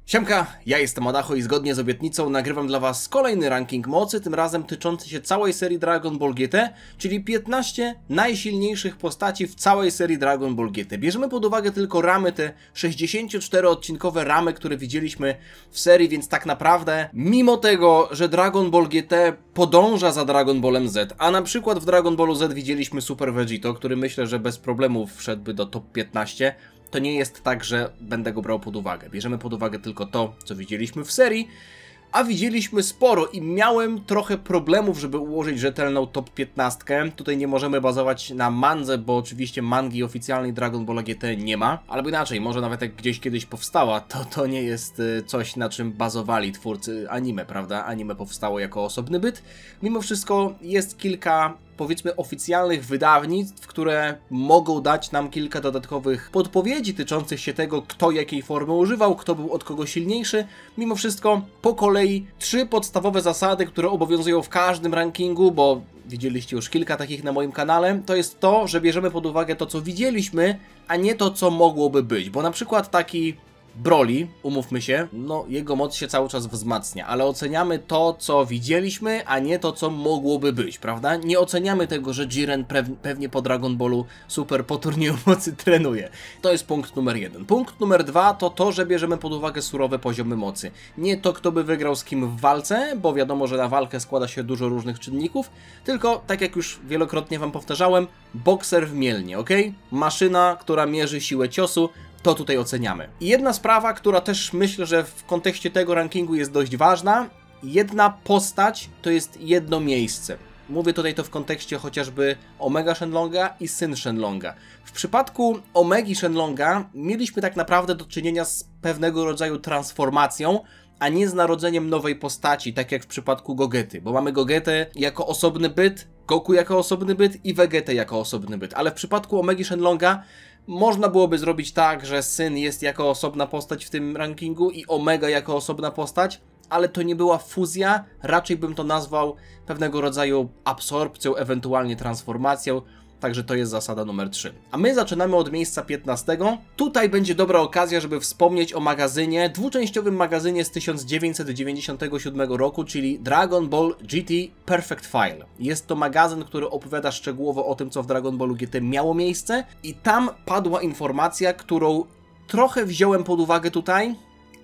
Siemka, ja jestem Adacho i zgodnie z obietnicą nagrywam dla was kolejny ranking mocy, tym razem tyczący się całej serii Dragon Ball GT, czyli 15 najsilniejszych postaci w całej serii Dragon Ball GT. Bierzemy pod uwagę tylko ramy, te 64-odcinkowe ramy, które widzieliśmy w serii, więc tak naprawdę, mimo tego, że Dragon Ball GT podąża za Dragon Ballem Z, a na przykład w Dragon Ballu Z widzieliśmy Super Vegito, który myślę, że bez problemów wszedłby do top 15, to nie jest tak, że będę go brał pod uwagę. Bierzemy pod uwagę tylko to, co widzieliśmy w serii, a widzieliśmy sporo i miałem trochę problemów, żeby ułożyć rzetelną top 15. Tutaj nie możemy bazować na mandze, bo oczywiście mangi oficjalnej Dragon Balla GT nie ma. Albo inaczej, może nawet jak gdzieś kiedyś powstała, to nie jest coś, na czym bazowali twórcy anime, prawda? Anime powstało jako osobny byt. Mimo wszystko jest kilka, powiedzmy, oficjalnych wydawnictw, które mogą dać nam kilka dodatkowych podpowiedzi tyczących się tego, kto jakiej formy używał, kto był od kogo silniejszy. Mimo wszystko po kolei 3 podstawowe zasady, które obowiązują w każdym rankingu, bo widzieliście już kilka takich na moim kanale, to jest to, że bierzemy pod uwagę to, co widzieliśmy, a nie to, co mogłoby być, bo na przykład taki Broly, umówmy się, no jego moc się cały czas wzmacnia, ale oceniamy to, co widzieliśmy, a nie to, co mogłoby być, prawda? Nie oceniamy tego, że Jiren pewnie po Dragon Ballu Super po turnieju mocy trenuje. To jest punkt numer 1. Punkt numer 2 to to, że bierzemy pod uwagę surowe poziomy mocy. Nie to, kto by wygrał z kim w walce, bo wiadomo, że na walkę składa się dużo różnych czynników, tylko, tak jak już wielokrotnie wam powtarzałem, bokser w mielnie, ok? Maszyna, która mierzy siłę ciosu, to tutaj oceniamy. I jedna sprawa, która też myślę, że w kontekście tego rankingu jest dość ważna. Jedna postać to jest jedno miejsce. Mówię tutaj to w kontekście chociażby Omega Shenlonga i Syn Shenlonga. W przypadku Omegi Shenlonga mieliśmy tak naprawdę do czynienia z pewnego rodzaju transformacją, a nie z narodzeniem nowej postaci, tak jak w przypadku Gogety, bo mamy Gogetę jako osobny byt, Goku jako osobny byt i Vegetę jako osobny byt, ale w przypadku Omegi Shenlonga można byłoby zrobić tak, że Syn jest jako osobna postać w tym rankingu i Omega jako osobna postać, ale to nie była fuzja, raczej bym to nazwał pewnego rodzaju absorpcją, ewentualnie transformacją, także to jest zasada numer 3. A my zaczynamy od miejsca 15. Tutaj będzie dobra okazja, żeby wspomnieć o magazynie, dwuczęściowym magazynie z 1997 roku, czyli Dragon Ball GT Perfect File. Jest to magazyn, który opowiada szczegółowo o tym, co w Dragon Ballu GT miało miejsce i tam padła informacja, którą trochę wziąłem pod uwagę tutaj,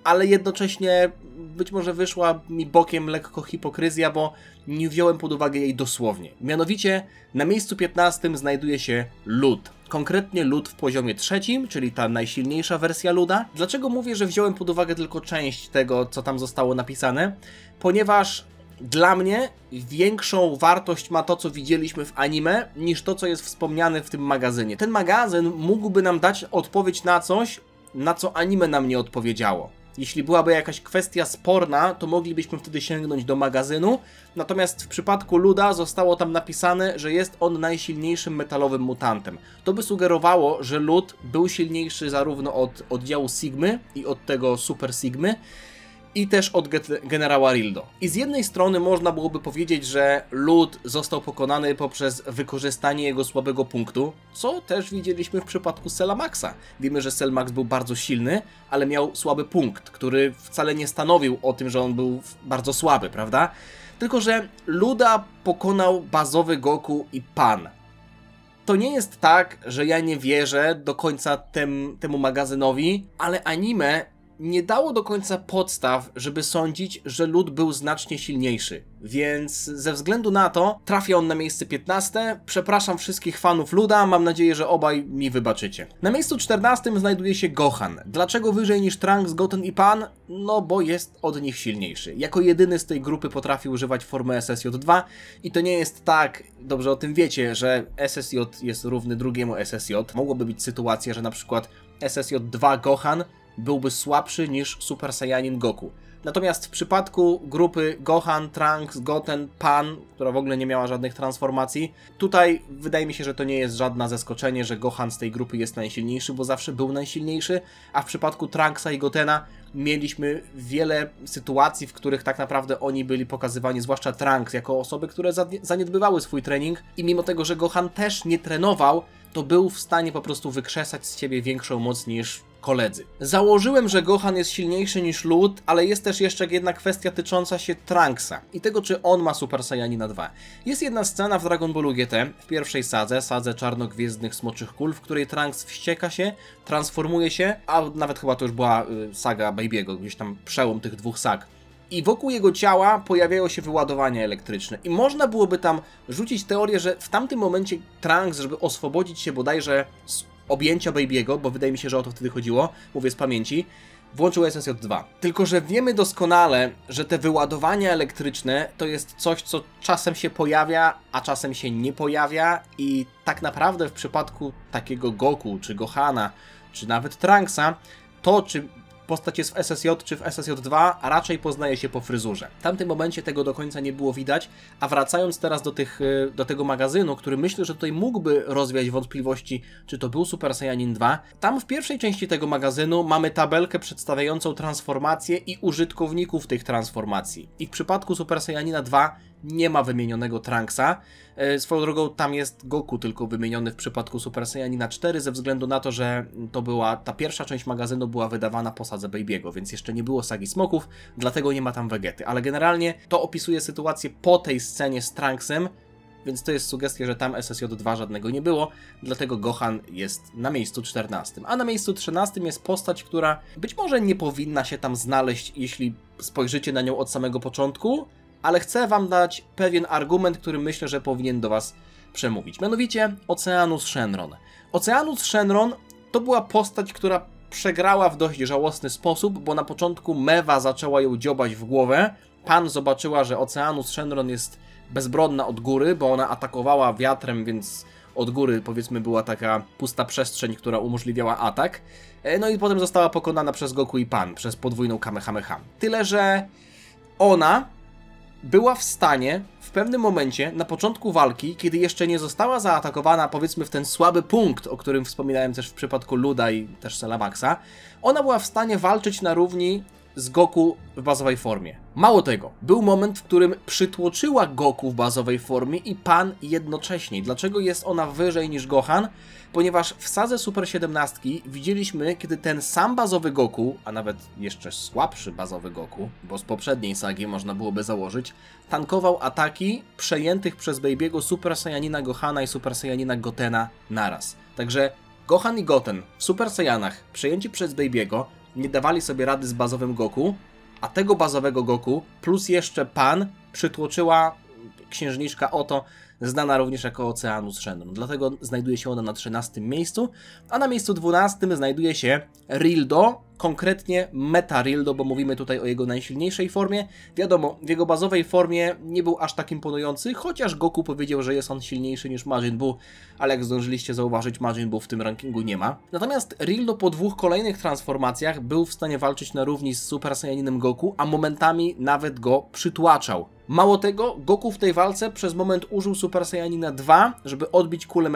ale jednocześnie być może wyszła mi bokiem lekko hipokryzja, bo nie wziąłem pod uwagę jej dosłownie. Mianowicie na miejscu 15 znajduje się lód. Konkretnie lód w poziomie 3, czyli ta najsilniejsza wersja luda. Dlaczego mówię, że wziąłem pod uwagę tylko część tego, co tam zostało napisane? Ponieważ dla mnie większą wartość ma to, co widzieliśmy w anime, niż to, co jest wspomniane w tym magazynie. Ten magazyn mógłby nam dać odpowiedź na coś, na co anime nam nie odpowiedziało. Jeśli byłaby jakaś kwestia sporna, to moglibyśmy wtedy sięgnąć do magazynu, natomiast w przypadku Luda zostało tam napisane, że jest on najsilniejszym metalowym mutantem. To by sugerowało, że Lud był silniejszy zarówno od oddziału Sigmy i od tego Super Sigmy, i też od generała Rildo. I z jednej strony można byłoby powiedzieć, że Lud został pokonany poprzez wykorzystanie jego słabego punktu, co też widzieliśmy w przypadku Cella Maxa. Wiemy, że Cell Max był bardzo silny, ale miał słaby punkt, który wcale nie stanowił o tym, że on był bardzo słaby, prawda? Tylko że Luda pokonał bazowy Goku i Pan. To nie jest tak, że ja nie wierzę do końca temu magazynowi, ale anime nie dało do końca podstaw, żeby sądzić, że lud był znacznie silniejszy. Więc ze względu na to trafia on na miejsce 15. Przepraszam wszystkich fanów Luda, mam nadzieję, że obaj mi wybaczycie. Na miejscu 14 znajduje się Gohan. Dlaczego wyżej niż Trunks, Goten i Pan? No bo jest od nich silniejszy. Jako jedyny z tej grupy potrafi używać formy SSJ2 i to nie jest tak, dobrze o tym wiecie, że SSJ jest równy drugiemu SSJ. Mogłoby być sytuacja, że na przykład SSJ2 Gohan byłby słabszy niż Super Saiyanin Goku. Natomiast w przypadku grupy Gohan, Trunks, Goten, Pan, która w ogóle nie miała żadnych transformacji, tutaj wydaje mi się, że to nie jest żadne zaskoczenie, że Gohan z tej grupy jest najsilniejszy, bo zawsze był najsilniejszy, a w przypadku Trunksa i Gotena mieliśmy wiele sytuacji, w których tak naprawdę oni byli pokazywani, zwłaszcza Trunks, jako osoby, które zaniedbywały swój trening i mimo tego, że Gohan też nie trenował, to był w stanie po prostu wykrzesać z siebie większą moc niż koledzy. Założyłem, że Gohan jest silniejszy niż Lud, ale jest też jeszcze jedna kwestia tycząca się Trunksa i tego, czy on ma Super Saiyanina 2. Jest jedna scena w Dragon Ballu GT, w pierwszej sadze czarnogwiezdnych smoczych kul, w której Trunks wścieka się, transformuje się, a nawet chyba to już była saga Baby'ego, gdzieś tam przełom tych dwóch sag. I wokół jego ciała pojawiają się wyładowania elektryczne. I można byłoby tam rzucić teorię, że w tamtym momencie Trunks, żeby oswobodzić się bodajże z objęcia Baby'ego, bo wydaje mi się, że o to wtedy chodziło, mówię z pamięci, włączył SSJ-2. Tylko że wiemy doskonale, że te wyładowania elektryczne to jest coś, co czasem się pojawia, a czasem się nie pojawia i tak naprawdę w przypadku takiego Goku, czy Gohana, czy nawet Trunksa, to czy postać jest w SSJ czy w SSJ-2, a raczej poznaje się po fryzurze. W tamtym momencie tego do końca nie było widać, a wracając teraz do tego magazynu, który myślę, że tutaj mógłby rozwiać wątpliwości, czy to był Super Saiyanin 2, tam w pierwszej części tego magazynu mamy tabelkę przedstawiającą transformację i użytkowników tych transformacji. I w przypadku Super Saiyanina 2 nie ma wymienionego Trunksa. Swoją drogą tam jest Goku tylko wymieniony w przypadku Super Saiyanina 4 ze względu na to, że to była ta pierwsza część magazynu była wydawana po sadze Baby'ego, więc jeszcze nie było sagi Smoków, dlatego nie ma tam Vegety. Ale generalnie to opisuje sytuację po tej scenie z Trunksem, więc to jest sugestia, że tam SSJ-2 żadnego nie było, dlatego Gohan jest na miejscu 14. A na miejscu 13 jest postać, która być może nie powinna się tam znaleźć, jeśli spojrzycie na nią od samego początku, ale chcę wam dać pewien argument, który myślę, że powinien do was przemówić. Mianowicie Oceanus Shenron. Oceanus Shenron to była postać, która przegrała w dość żałosny sposób, bo na początku Mewa zaczęła ją dziobać w głowę. Pan zobaczyła, że Oceanus Shenron jest bezbronna od góry, bo ona atakowała wiatrem, więc od góry powiedzmy była taka pusta przestrzeń, która umożliwiała atak. No i potem została pokonana przez Goku i Pan, przez podwójną Kamehameha. Tyle, że ona była w stanie w pewnym momencie, na początku walki, kiedy jeszcze nie została zaatakowana, powiedzmy w ten słaby punkt, o którym wspominałem też w przypadku Luda i też Celamaxa, ona była w stanie walczyć na równi z Goku w bazowej formie. Mało tego, był moment, w którym przytłoczyła Goku w bazowej formie i Pan jednocześnie. Dlaczego jest ona wyżej niż Gohan? Ponieważ w sadze Super 17 widzieliśmy, kiedy ten sam bazowy Goku, a nawet jeszcze słabszy bazowy Goku, bo z poprzedniej sagi można byłoby założyć, tankował ataki przejętych przez Baby'ego Super Saiyanina Gohana i Super Saiyanina Gotena naraz. Także Gohan i Goten w Super Saiyanach przejęci przez Baby'ego nie dawali sobie rady z bazowym Goku, a tego bazowego Goku plus jeszcze Pan przytłoczyła księżniczka Oto, znana również jako Oceanus Shenron. Dlatego znajduje się ona na 13. miejscu, a na miejscu 12 znajduje się Rildo, konkretnie Meta Rildo, bo mówimy tutaj o jego najsilniejszej formie. Wiadomo, w jego bazowej formie nie był aż tak imponujący, chociaż Goku powiedział, że jest on silniejszy niż Majin Buu, ale jak zdążyliście zauważyć, Majin Buu w tym rankingu nie ma. Natomiast Rildo po dwóch kolejnych transformacjach był w stanie walczyć na równi z Super Saiyaninem Goku, a momentami nawet go przytłaczał. Mało tego, Goku w tej walce przez moment użył Super Saiyanina 2, żeby odbić kulę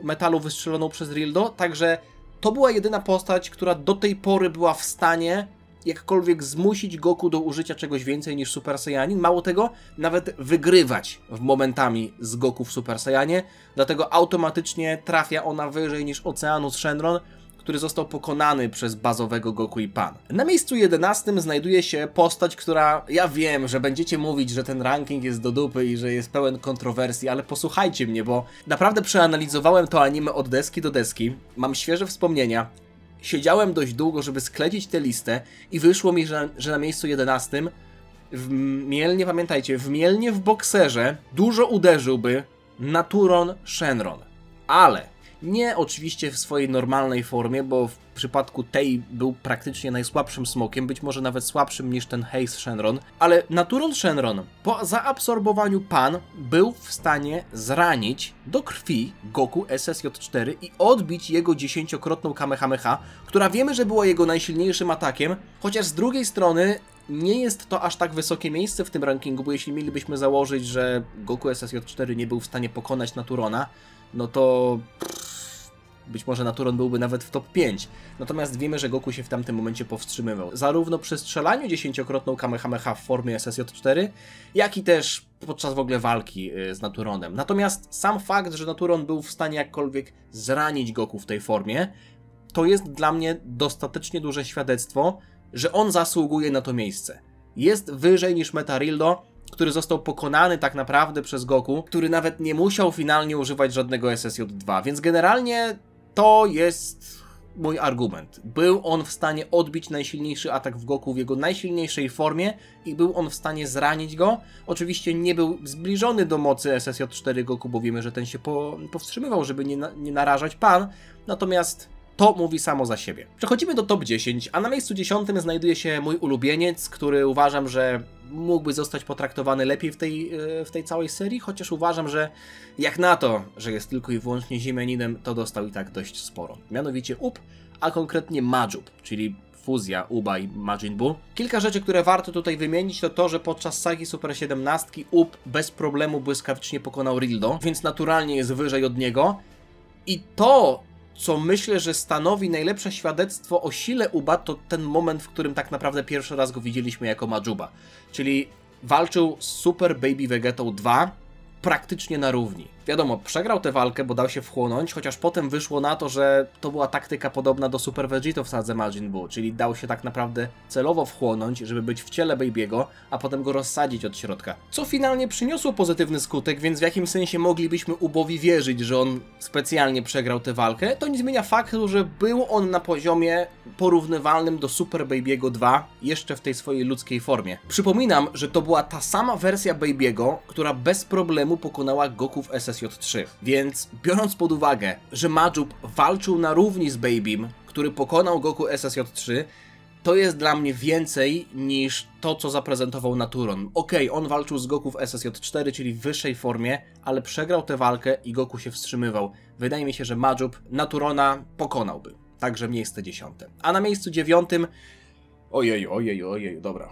metalu wystrzeloną przez Rildo, także to była jedyna postać, która do tej pory była w stanie jakkolwiek zmusić Goku do użycia czegoś więcej niż Super Saiyanin. Mało tego, nawet wygrywać momentami z Goku w Super Saiyanie, dlatego automatycznie trafia ona wyżej niż Oceanus Shenron, który został pokonany przez bazowego Goku i Pan. Na miejscu 11 znajduje się postać, która, ja wiem, że będziecie mówić, że ten ranking jest do dupy i że jest pełen kontrowersji, ale posłuchajcie mnie, bo naprawdę przeanalizowałem to anime od deski do deski, mam świeże wspomnienia, siedziałem dość długo, żeby sklecić tę listę i wyszło mi, że na miejscu 11 w Mielnie, pamiętajcie, w Mielnie w bokserze dużo uderzyłby Naturon Shenron, ale nie oczywiście w swojej normalnej formie, bo w przypadku tej był praktycznie najsłabszym smokiem, być może nawet słabszym niż ten Haze Shenron, ale Naturon Shenron po zaabsorbowaniu Pan był w stanie zranić do krwi Goku SSJ-4 i odbić jego 10-krotną Kamehameha, która wiemy, że była jego najsilniejszym atakiem, chociaż z drugiej strony nie jest to aż tak wysokie miejsce w tym rankingu, bo jeśli mielibyśmy założyć, że Goku SSJ-4 nie był w stanie pokonać Naturona, no to być może Naturon byłby nawet w top 5. Natomiast wiemy, że Goku się w tamtym momencie powstrzymywał. Zarówno przy strzelaniu 10-krotną Kamehameha w formie SSJ-4, jak i też podczas w ogóle walki z Naturonem. Natomiast sam fakt, że Naturon był w stanie jakkolwiek zranić Goku w tej formie, to jest dla mnie dostatecznie duże świadectwo, że on zasługuje na to miejsce. Jest wyżej niż Metarildo, który został pokonany tak naprawdę przez Goku, który nawet nie musiał finalnie używać żadnego SSJ-2, więc generalnie to jest mój argument. Był on w stanie odbić najsilniejszy atak w Goku w jego najsilniejszej formie i był on w stanie zranić go. Oczywiście nie był zbliżony do mocy SSJ-4 Goku, bo wiemy, że ten się powstrzymywał, żeby nie narażać Pan, natomiast to mówi samo za siebie. Przechodzimy do top 10, a na miejscu 10 znajduje się mój ulubieniec, który uważam, że mógłby zostać potraktowany lepiej w tej całej serii, chociaż uważam, że jak na to, że jest tylko i wyłącznie ziemianinem, to dostał i tak dość sporo. Mianowicie Up, a konkretnie Majub, czyli fuzja Uba i Majin Buu. Kilka rzeczy, które warto tutaj wymienić, to to, że podczas sagi Super 17 Up bez problemu błyskawicznie pokonał Rildo, więc naturalnie jest wyżej od niego. I to, co myślę, że stanowi najlepsze świadectwo o sile Uba, to ten moment, w którym tak naprawdę pierwszy raz go widzieliśmy jako Majuba. Czyli walczył z Super Baby Vegetą 2 praktycznie na równi. Wiadomo, przegrał tę walkę, bo dał się wchłonąć, chociaż potem wyszło na to, że to była taktyka podobna do Super Vegito w sadze Majin Buu, czyli dał się tak naprawdę celowo wchłonąć, żeby być w ciele Baby'ego, a potem go rozsadzić od środka. Co finalnie przyniosło pozytywny skutek, więc w jakimś sensie moglibyśmy Ubowi wierzyć, że on specjalnie przegrał tę walkę. To nie zmienia faktu, że był on na poziomie porównywalnym do Super Baby'ego 2, jeszcze w tej swojej ludzkiej formie. Przypominam, że to była ta sama wersja Baby'ego, która bez problemu pokonała Goku w SSJ-3. Więc biorąc pod uwagę, że Majub walczył na równi z Babym, który pokonał Goku SSJ-3, to jest dla mnie więcej niż to, co zaprezentował Naturon. Okej, on walczył z Goku w SSJ-4, czyli w wyższej formie, ale przegrał tę walkę i Goku się wstrzymywał. Wydaje mi się, że Majub Naturona pokonałby. Także miejsce 10. A na miejscu 9... Ojej, dobra.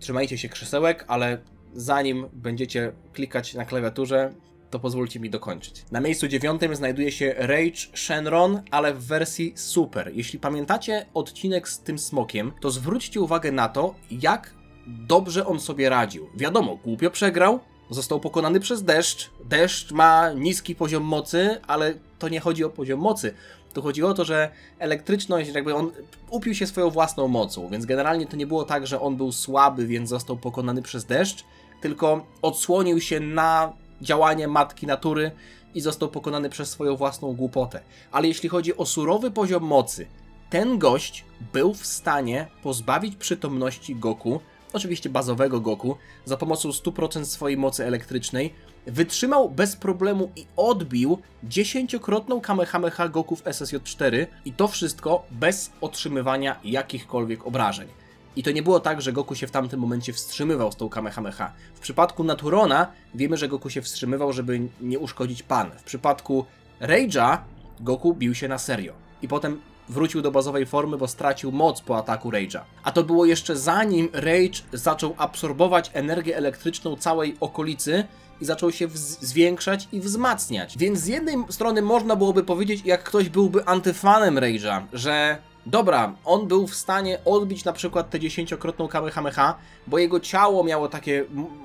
Trzymajcie się krzesełek, ale zanim będziecie klikać na klawiaturze, to pozwólcie mi dokończyć. Na miejscu 9 znajduje się Rage Shenron, ale w wersji Super. Jeśli pamiętacie odcinek z tym smokiem, to zwróćcie uwagę na to, jak dobrze on sobie radził. Wiadomo, głupio przegrał, został pokonany przez Deszcz. Deszcz ma niski poziom mocy, ale to nie chodzi o poziom mocy. Tu chodzi o to, że elektryczność, jakby on upił się swoją własną mocą, więc generalnie to nie było tak, że on był słaby, więc został pokonany przez Deszcz, tylko odsłonił się na działanie matki natury i został pokonany przez swoją własną głupotę. Ale jeśli chodzi o surowy poziom mocy, ten gość był w stanie pozbawić przytomności Goku, oczywiście bazowego Goku, za pomocą 100% swojej mocy elektrycznej, wytrzymał bez problemu i odbił 10-krotną Kamehameha Goku w SSJ-4 i to wszystko bez otrzymywania jakichkolwiek obrażeń. I to nie było tak, że Goku się w tamtym momencie wstrzymywał z tą Kamehameha. W przypadku Naturona wiemy, że Goku się wstrzymywał, żeby nie uszkodzić Pan. W przypadku Rage'a Goku bił się na serio. I potem wrócił do bazowej formy, bo stracił moc po ataku Rage'a. A to było jeszcze zanim Rage zaczął absorbować energię elektryczną całej okolicy i zaczął się zwiększać i wzmacniać. Więc z jednej strony można byłoby powiedzieć, jak ktoś byłby antyfanem Rage'a, że dobra, on był w stanie odbić na przykład tę 10-krotną Kamehameha, bo jego ciało miało takie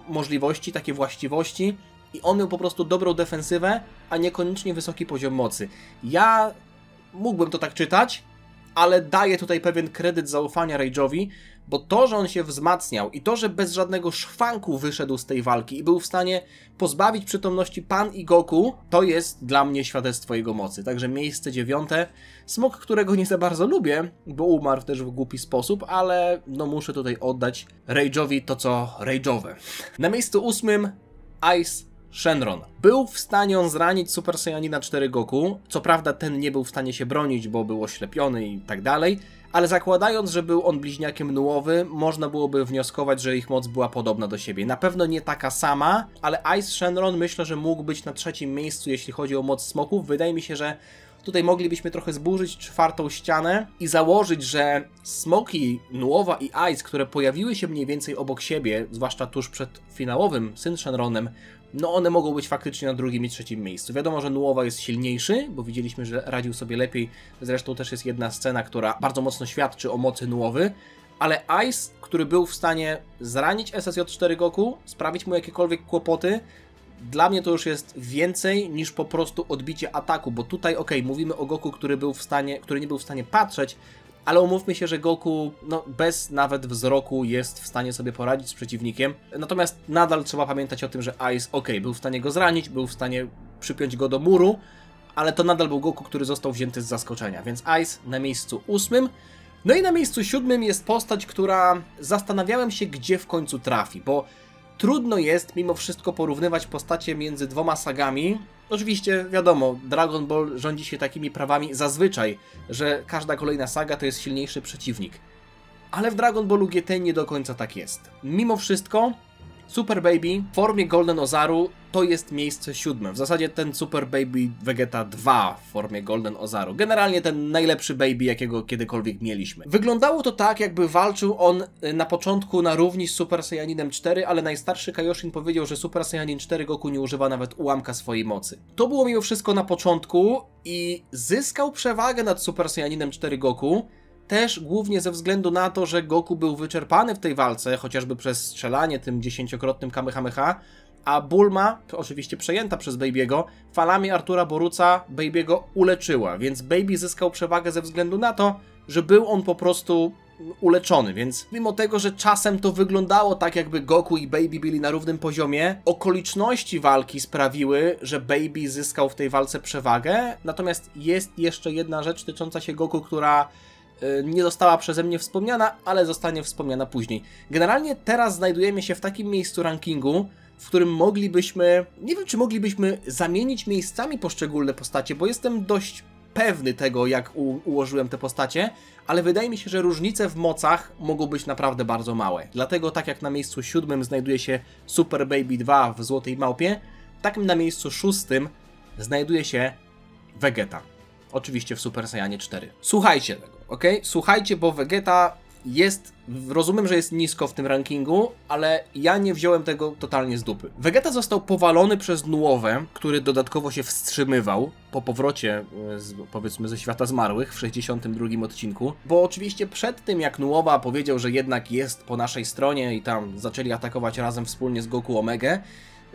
możliwości, takie właściwości i on miał po prostu dobrą defensywę, a niekoniecznie wysoki poziom mocy. Ja mógłbym to tak czytać, ale daję tutaj pewien kredyt zaufania Rage'owi, bo to, że on się wzmacniał i to, że bez żadnego szwanku wyszedł z tej walki i był w stanie pozbawić przytomności Pan i Goku, to jest dla mnie świadectwo jego mocy. Także miejsce 9. Smok, którego nie za bardzo lubię, bo umarł też w głupi sposób, ale no muszę tutaj oddać Rage'owi to, co Rage'owe. Na miejscu 8 Ice Shenron. Był w stanie on zranić Super Saiyanina 4 Goku, co prawda ten nie był w stanie się bronić, bo był oślepiony i tak dalej, ale zakładając, że był on bliźniakiem Nuowy, można byłoby wnioskować, że ich moc była podobna do siebie. Na pewno nie taka sama, ale Ice Shenron myślę, że mógł być na 3. miejscu, jeśli chodzi o moc smoków. Wydaje mi się, że tutaj moglibyśmy trochę zburzyć 4. ścianę i założyć, że smoki Nuowa i Ice, które pojawiły się mniej więcej obok siebie, zwłaszcza tuż przed finałowym Syn Shenronem, no one mogą być faktycznie na 2. i 3. miejscu. Wiadomo, że Nuowa jest silniejszy, bo widzieliśmy, że radził sobie lepiej. Zresztą też jest jedna scena, która bardzo mocno świadczy o mocy Nuowy. Ale Ice, który był w stanie zranić SSJ-4 Goku, sprawić mu jakiekolwiek kłopoty, dla mnie to już jest więcej niż po prostu odbicie ataku, bo tutaj mówimy o Goku, który nie był w stanie patrzeć, ale umówmy się, że Goku bez nawet wzroku jest w stanie sobie poradzić z przeciwnikiem. Natomiast nadal trzeba pamiętać o tym, że Ice był w stanie go zranić, był w stanie przypiąć go do muru, ale to nadal był Goku, który został wzięty z zaskoczenia, więc Ice na miejscu 8. No i na miejscu 7 jest postać, która zastanawiałem się, gdzie w końcu trafi, bo trudno jest mimo wszystko porównywać postacie między dwoma sagami. Oczywiście wiadomo, Dragon Ball rządzi się takimi prawami zazwyczaj, że każda kolejna saga to jest silniejszy przeciwnik. Ale w Dragon Ballu GT nie do końca tak jest. Mimo wszystko Super Baby w formie Golden Ozaru to jest miejsce 7. W zasadzie ten Super Baby Vegeta 2 w formie Golden Ozaru. Generalnie ten najlepszy Baby, jakiego kiedykolwiek mieliśmy. Wyglądało to tak, jakby walczył on na początku na równi z Super Saiyaninem 4, ale najstarszy Kaioshin powiedział, że Super Saiyanin 4 Goku nie używa nawet ułamka swojej mocy. To było mimo wszystko na początku i zyskał przewagę nad Super Saiyaninem 4 Goku. Też głównie ze względu na to, że Goku był wyczerpany w tej walce, chociażby przez strzelanie tym 10-krotnym Kamehameha, a Bulma, oczywiście przejęta przez Baby'ego, falami Artura Boruca Baby'ego uleczyła, więc Baby zyskał przewagę ze względu na to, że był on po prostu uleczony, więc mimo tego, że czasem to wyglądało tak, jakby Goku i Baby byli na równym poziomie, okoliczności walki sprawiły, że Baby zyskał w tej walce przewagę, natomiast jest jeszcze jedna rzecz tycząca się Goku, która nie została przeze mnie wspomniana, ale zostanie wspomniana później. Generalnie teraz znajdujemy się w takim miejscu rankingu, w którym moglibyśmy, nie wiem czy moglibyśmy zamienić miejscami poszczególne postacie, bo jestem dość pewny tego, jak ułożyłem te postacie, ale wydaje mi się, że różnice w mocach mogą być naprawdę bardzo małe. Dlatego tak jak na miejscu 7 znajduje się Super Baby 2 w Złotej Małpie, tak na miejscu 6 znajduje się Vegeta. Oczywiście w Super Saiyanie 4. Słuchajcie tego, ok? Słuchajcie, bo Vegeta jest, rozumiem, że jest nisko w tym rankingu, ale ja nie wziąłem tego totalnie z dupy. Vegeta został powalony przez Nuowę, który dodatkowo się wstrzymywał po powrocie, powiedzmy, ze świata zmarłych w 62 odcinku, bo oczywiście przed tym, jak Nuowa powiedział, że jednak jest po naszej stronie i tam zaczęli atakować razem wspólnie z Goku Omegę,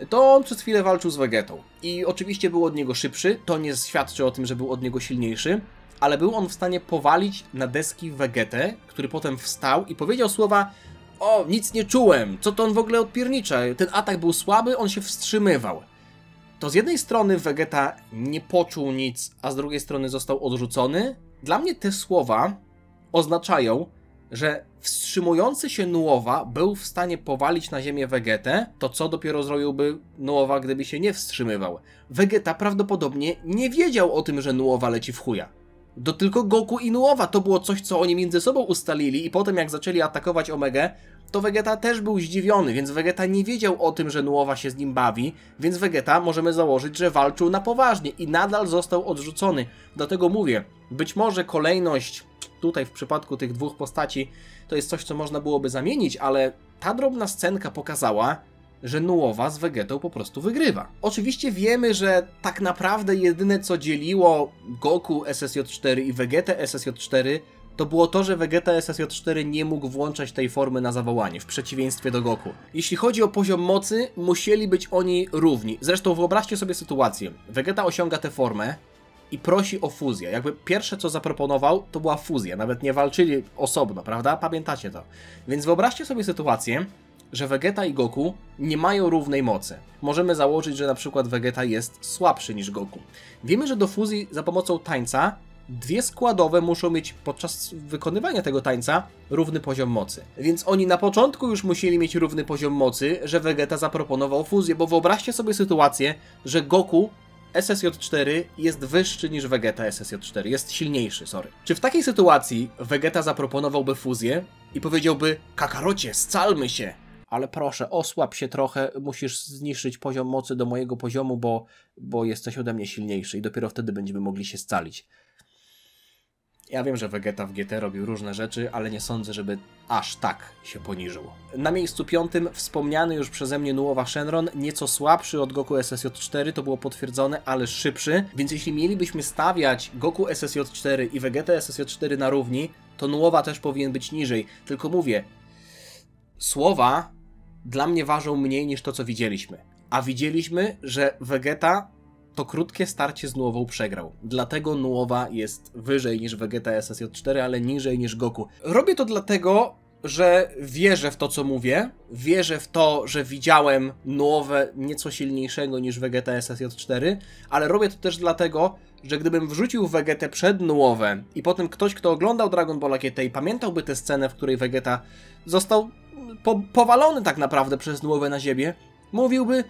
to on przez chwilę walczył z Vegetą. I oczywiście był od niego szybszy, to nie świadczy o tym, że był od niego silniejszy, ale był on w stanie powalić na deski Vegetę, który potem wstał i powiedział słowa: o, nic nie czułem, co to on w ogóle odpiernicza, ten atak był słaby, on się wstrzymywał. To z jednej strony Vegeta nie poczuł nic, a z drugiej strony został odrzucony. Dla mnie te słowa oznaczają, że wstrzymujący się Nuowa był w stanie powalić na ziemię Vegetę, to co dopiero zrobiłby Nuowa, gdyby się nie wstrzymywał. Vegeta prawdopodobnie nie wiedział o tym, że Nuowa leci w chuja. To tylko Goku i Nuowa to było coś, co oni między sobą ustalili i potem jak zaczęli atakować Omegę, to Vegeta też był zdziwiony, więc Vegeta nie wiedział o tym, że Nuowa się z nim bawi, więc Vegeta możemy założyć, że walczył na poważnie i nadal został odrzucony. Dlatego mówię, być może kolejność tutaj w przypadku tych dwóch postaci to jest coś, co można byłoby zamienić, ale ta drobna scenka pokazała, że Nuowa z Vegetą po prostu wygrywa. Oczywiście wiemy, że tak naprawdę jedyne co dzieliło Goku SSJ4 i Vegetę SSJ4 to było to, że Vegeta SSJ4 nie mógł włączać tej formy na zawołanie, w przeciwieństwie do Goku. Jeśli chodzi o poziom mocy, musieli być oni równi. Zresztą wyobraźcie sobie sytuację. Vegeta osiąga tę formę i prosi o fuzję. Jakby pierwsze co zaproponował, to była fuzja. Nawet nie walczyli osobno, prawda? Pamiętacie to. Więc wyobraźcie sobie sytuację, że Vegeta i Goku nie mają równej mocy. Możemy założyć, że na przykład Vegeta jest słabszy niż Goku. Wiemy, że do fuzji za pomocą tańca dwie składowe muszą mieć podczas wykonywania tego tańca równy poziom mocy. Więc oni na początku już musieli mieć równy poziom mocy, że Vegeta zaproponował fuzję, bo wyobraźcie sobie sytuację, że Goku SSJ4 jest wyższy niż Vegeta SSJ4, jest silniejszy, sorry. Czy w takiej sytuacji Vegeta zaproponowałby fuzję i powiedziałby: Kakarocie, scalmy się! Ale proszę, osłab się trochę, musisz zniszczyć poziom mocy do mojego poziomu, bo jesteś ode mnie silniejszy i dopiero wtedy będziemy mogli się scalić. Ja wiem, że Vegeta w GT robił różne rzeczy, ale nie sądzę, żeby aż tak się poniżył. Na miejscu 5 wspomniany już przeze mnie Nuowa Shenron, nieco słabszy od Goku SSJ4, to było potwierdzone, ale szybszy, więc jeśli mielibyśmy stawiać Goku SSJ4 i Vegetę SSJ4 na równi, to Nuowa też powinien być niżej. Tylko mówię, słowa dla mnie ważą mniej niż to, co widzieliśmy. A widzieliśmy, że Vegeta to krótkie starcie z Nułową przegrał. Dlatego Nułowa jest wyżej niż Vegeta SSJ4, ale niżej niż Goku. Robię to dlatego, że wierzę w to, co mówię. Wierzę w to, że widziałem Nułowę nieco silniejszego niż Vegeta SSJ4, ale robię to też dlatego, że gdybym wrzucił Vegetę przed Nułowę i potem ktoś, kto oglądał Dragon Ball GT i pamiętałby tę scenę, w której Vegeta został powalony tak naprawdę przez Nułowę na ziemię, mówiłby: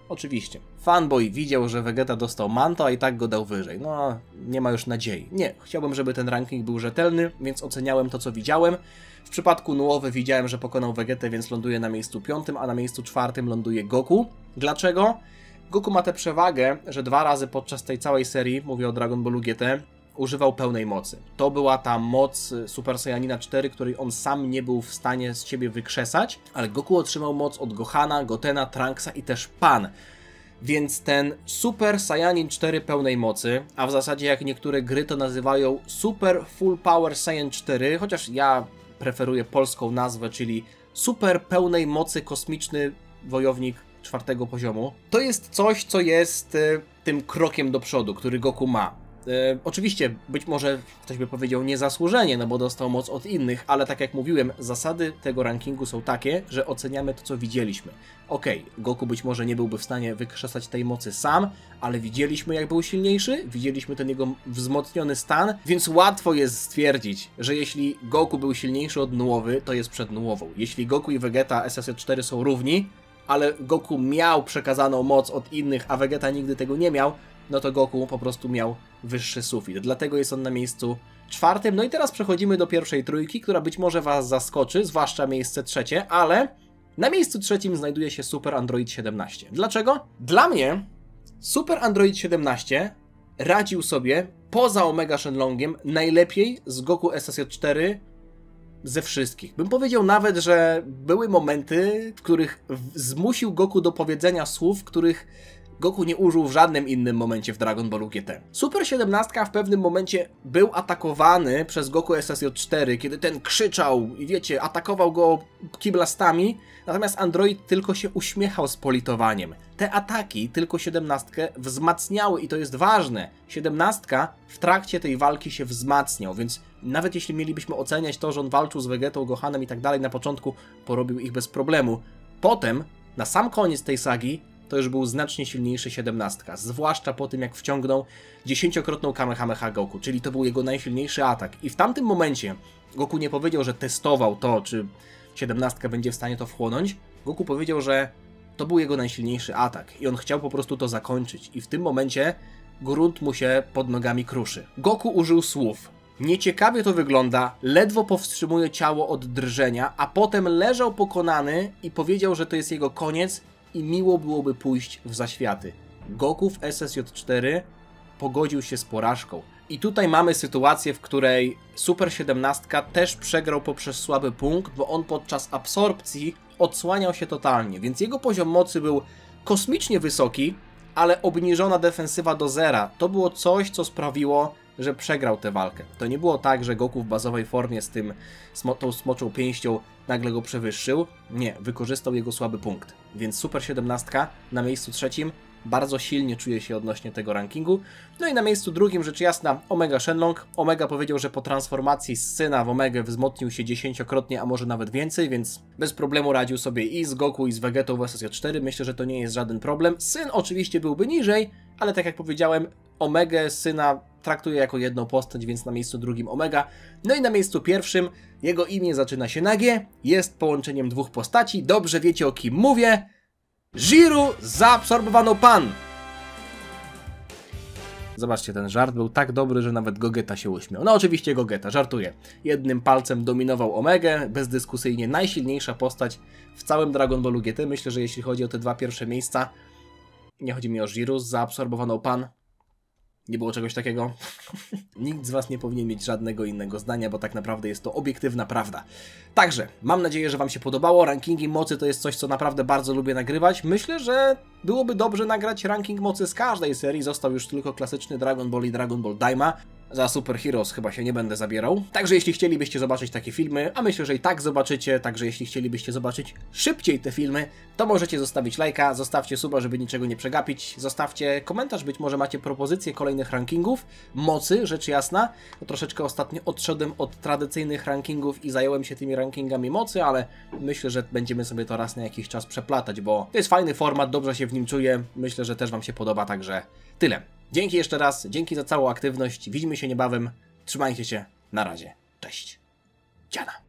oczywiście, fanboy widział, że Vegeta dostał manto, a i tak go dał wyżej. No, nie ma już nadziei. Nie, chciałbym, żeby ten ranking był rzetelny, więc oceniałem to, co widziałem. W przypadku Nułowy widziałem, że pokonał Vegetę, więc ląduje na miejscu 5, a na miejscu 4 ląduje Goku. Dlaczego? Goku ma tę przewagę, że 2 razy podczas tej całej serii, mówię o Dragon Ballu GT, używał pełnej mocy. To była ta moc Super Saiyanina 4, której on sam nie był w stanie z siebie wykrzesać, ale Goku otrzymał moc od Gohana, Gotena, Trunksa i też Pan. Więc ten Super Saiyanin 4 pełnej mocy, a w zasadzie jak niektóre gry to nazywają Super Full Power Saiyan 4, chociaż ja preferuję polską nazwę, czyli Super Pełnej Mocy Kosmiczny Wojownik 4. poziomu, to jest coś, co jest tym krokiem do przodu, który Goku ma. Oczywiście, być może ktoś by powiedział niezasłużenie, no bo dostał moc od innych, ale tak jak mówiłem, zasady tego rankingu są takie, że oceniamy to, co widzieliśmy. Okej, Goku być może nie byłby w stanie wykrzesać tej mocy sam, ale widzieliśmy, jak był silniejszy, widzieliśmy ten jego wzmocniony stan, więc łatwo jest stwierdzić, że jeśli Goku był silniejszy od Nułowy, to jest przed Nułową. Jeśli Goku i Vegeta SSJ4 są równi, ale Goku miał przekazaną moc od innych, a Vegeta nigdy tego nie miał, no to Goku po prostu miał wyższy sufit. Dlatego jest on na miejscu 4. No i teraz przechodzimy do pierwszej trójki, która być może Was zaskoczy, zwłaszcza miejsce 3, ale na miejscu 3 znajduje się Super Android 17. Dlaczego? Dla mnie Super Android 17 radził sobie poza Omega Shenlongiem najlepiej z Goku SSJ4 ze wszystkich. Bym powiedział nawet, że były momenty, w których zmusił Goku do powiedzenia słów, których Goku nie użył w żadnym innym momencie w Dragon Ballu GT. Super 17 w pewnym momencie był atakowany przez Goku SSJ4, kiedy ten krzyczał i wiecie, atakował go kiblastami, natomiast Android tylko się uśmiechał z politowaniem. Te ataki tylko 17 wzmacniały i to jest ważne. 17 w trakcie tej walki się wzmacniał, więc nawet jeśli mielibyśmy oceniać to, że on walczył z Vegetą, Gohanem i tak dalej, na początku porobił ich bez problemu. Potem, na sam koniec tej sagi, to już był znacznie silniejszy 17, zwłaszcza po tym, jak wciągnął 10-krotną Kamehameha Goku, czyli to był jego najsilniejszy atak. I w tamtym momencie Goku nie powiedział, że testował to, czy 17 będzie w stanie to wchłonąć. Goku powiedział, że to był jego najsilniejszy atak i on chciał po prostu to zakończyć. I w tym momencie grunt mu się pod nogami kruszy. Goku użył słów: nieciekawie to wygląda, ledwo powstrzymuje ciało od drżenia, a potem leżał pokonany i powiedział, że to jest jego koniec i miło byłoby pójść w zaświaty. Goku w SSJ4 pogodził się z porażką. I tutaj mamy sytuację, w której Super 17 też przegrał poprzez słaby punkt, bo on podczas absorpcji odsłaniał się totalnie, więc jego poziom mocy był kosmicznie wysoki, ale obniżona defensywa do zera. To było coś, co sprawiło, że przegrał tę walkę. To nie było tak, że Goku w bazowej formie z tą smoczą pięścią nagle go przewyższył. Nie, wykorzystał jego słaby punkt. Więc Super 17 na miejscu 3 bardzo silnie czuje się odnośnie tego rankingu. No i na miejscu 2, rzecz jasna, Omega Shenlong. Omega powiedział, że po transformacji z syna w Omegę wzmocnił się 10-krotnie, a może nawet więcej, więc bez problemu radził sobie i z Goku, i z Vegetą w SSJ4. Myślę, że to nie jest żaden problem. Syn oczywiście byłby niżej, ale tak jak powiedziałem, Omegę syna traktuje jako jedną postać, więc na miejscu 2 Omega. No i na miejscu 1 jego imię zaczyna się na G, jest połączeniem 2 postaci, dobrze wiecie, o kim mówię. Jiru zaabsorbowano Pan! Zobaczcie, ten żart był tak dobry, że nawet Gogeta się uśmiał. No oczywiście Gogeta, żartuję. Jednym palcem dominował Omegę, bezdyskusyjnie najsilniejsza postać w całym Dragon Ballu GT. Myślę, że jeśli chodzi o te 2 pierwsze miejsca, nie chodzi mi o Jiru zaabsorbowano Pan. Nie było czegoś takiego. Nikt z Was nie powinien mieć żadnego innego zdania, bo tak naprawdę jest to obiektywna prawda. Także, mam nadzieję, że Wam się podobało. Rankingi mocy to jest coś, co naprawdę bardzo lubię nagrywać. Myślę, że byłoby dobrze nagrać ranking mocy z każdej serii. Został już tylko klasyczny Dragon Ball i Dragon Ball Daima. Za Super Heroes chyba się nie będę zabierał. Także jeśli chcielibyście zobaczyć takie filmy, a myślę, że i tak zobaczycie, także jeśli chcielibyście zobaczyć szybciej te filmy, to możecie zostawić lajka, zostawcie suba, żeby niczego nie przegapić, zostawcie komentarz, być może macie propozycje kolejnych rankingów, mocy, rzecz jasna. No, troszeczkę ostatnio odszedłem od tradycyjnych rankingów i zająłem się tymi rankingami mocy, ale myślę, że będziemy sobie to raz na jakiś czas przeplatać, bo to jest fajny format, dobrze się w nim czuję, myślę, że też Wam się podoba, także tyle. Dzięki jeszcze raz, dzięki za całą aktywność, widzimy się niebawem, trzymajcie się, na razie, cześć, dziana.